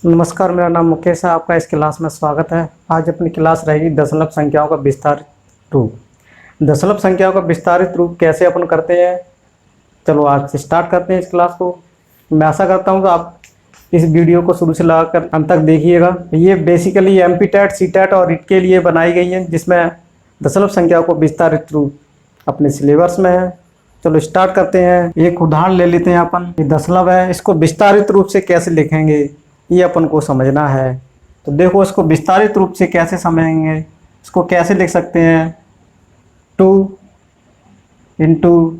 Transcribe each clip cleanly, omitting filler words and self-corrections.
नमस्कार, मेरा नाम मुकेश है। आपका इस क्लास में स्वागत है। आज अपनी क्लास रहेगी दशमलव संख्याओं का विस्तारित रूप। दशमलव संख्याओं का विस्तारित रूप कैसे अपन करते हैं, चलो आज से स्टार्ट करते हैं इस क्लास को। मैं आशा करता हूँ कि आप इस वीडियो को शुरू से लगाकर अंत तक देखिएगा। ये बेसिकली एमपी-टेट, सी-टेट और रीट के लिए बनाई गई है, जिसमें दशमलव संख्याओं को विस्तारित रूप अपने सिलेबस में है। चलो स्टार्ट करते हैं। एक उदाहरण ले लेते हैं अपन। ये दशमलव है, इसको विस्तारित रूप से कैसे लिखेंगे ये अपन को समझना है। तो देखो, इसको विस्तारित रूप से कैसे समझेंगे, इसको कैसे लिख सकते हैं। 2 इंटू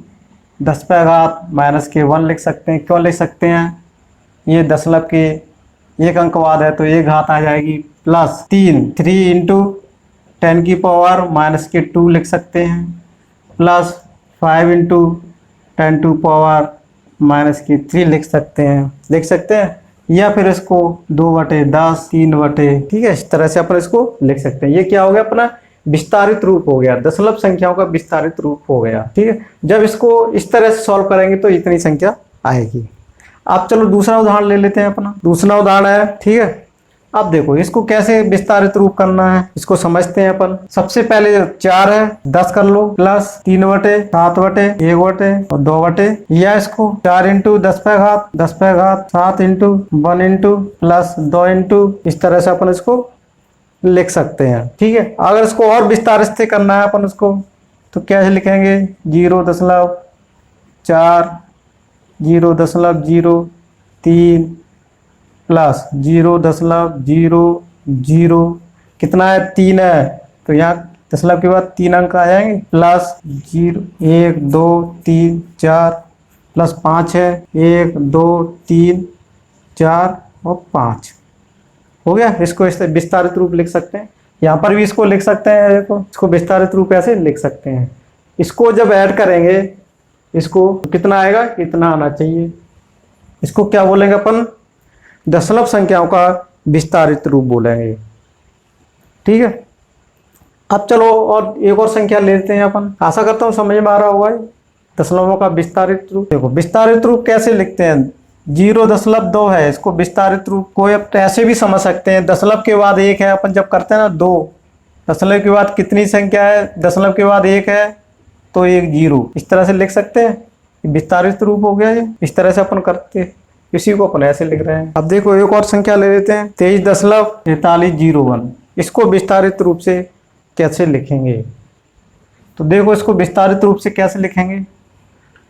10⁻⁻1 लिख सकते हैं। क्यों लिख सकते हैं, ये दशमलव के एक अंक बाद है तो एक घात आ जाएगी, प्लस 3 इंटू 10⁻⁻2 लिख सकते हैं, प्लस 5 इंटू 10⁻⁻3 लिख सकते हैं। या फिर इसको 2/10, 3/, ठीक है, इस तरह से अपन इसको लिख सकते हैं। ये क्या हो गया, अपना विस्तारित रूप हो गया, दशमलव संख्याओं का विस्तारित रूप हो गया। ठीक है, जब इसको इस तरह से सॉल्व करेंगे तो इतनी संख्या आएगी। अब चलो दूसरा उदाहरण ले लेते हैं अपना। दूसरा उदाहरण है, ठीक है। अब देखो, इसको कैसे विस्तारित रूप करना है, इसको समझते हैं अपन। सबसे पहले 4 है, 10 कर लो, प्लस 3/, 7/, 1/, और 2/, या इसको 4 into 10⁻⁻, 7 into 1 into plus 2 into, इस तरह से अपन इसको लिख सकते हैं। ठीक है, अगर इसको और विस्तारित से करना है अपन उसको, तो कैसे लिखेंगे, 0.4, 0.03 प्लस 0.00, कितना है, 3 है, तो यहाँ दशमलव के बाद 3 अंक आ जाएंगे, प्लस 0, 1 2 3 4, प्लस 5 है, 1 2 3 4 और 5 हो गया। इसको इस विस्तारित रूप लिख सकते हैं। यहाँ पर भी इसको लिख सकते हैं। देखो, इसको विस्तारित रूप ऐसे लिख सकते हैं। इसको जब ऐड करेंगे, इसको कितना आएगा, इतना आना चाहिए। इसको क्या बोलेंगे अपन, दशमलव संख्याओं का विस्तारित रूप बोलेंगे। ठीक है, अब चलो और एक और संख्या लेते हैं अपन। आशा करता हूँ समझ में आ रहा होगा दशमलवों का विस्तारित रूप। देखो, विस्तारित रूप कैसे लिखते हैं, 0.2 है, इसको विस्तारित रूप को अब ऐसे भी समझ सकते हैं। दशमलव के बाद 1 है, अपन जब करते हैं ना 2, दशमलव के बाद कितनी संख्या है, दशमलव के बाद 1 है तो 1 0, इस तरह से लिख सकते हैं। विस्तारित रूप हो गया ये। इस तरह से अपन करते हैं, इसी को अपन ऐसे लिख रहे हैं। अब देखो, एक और संख्या ले लेते हैं, 23.4301। इसको विस्तारित रूप से कैसे लिखेंगे, तो देखो, इसको विस्तारित रूप से कैसे लिखेंगे,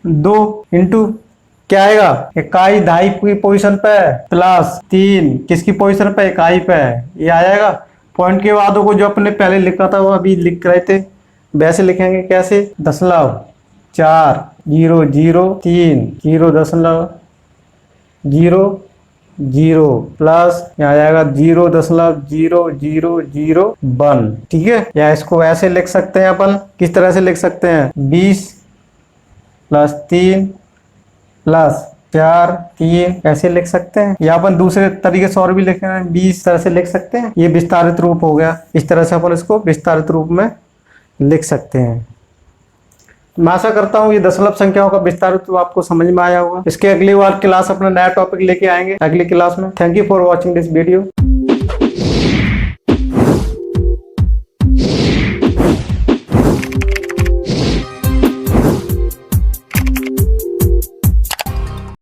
2 इंटू क्या आएगा, इकाई दहाई की पोजीशन पे, प्लस 3 किसकी पोजीशन पे, इकाई पे, ये आ जाएगा। पॉइंट के बाद को जो अपने पहले लिखा था वो अभी लिख रहे थे, वैसे लिखेंगे। कैसे, 0.40003 0.00 प्लस यहाँ आ जाएगा 0.0001। ठीक है, या इसको ऐसे लिख सकते हैं अपन। किस तरह से लिख सकते हैं, 20 प्लस 3 प्लस 4 3, ऐसे लिख सकते हैं। या अपन दूसरे तरीके से और भी लिख रहे हैं, 20 तरह से लिख सकते हैं। ये विस्तारित रूप हो गया। इस तरह से अपन इसको विस्तारित रूप में लिख सकते हैं। मैं आशा करता हूँ ये दशमलव संख्याओं का विस्तारित रूप आपको समझ में आया होगा। इसके अगली बार क्लास अपना नया टॉपिक लेके आएंगे अगली क्लास में। Thank you for watching this video.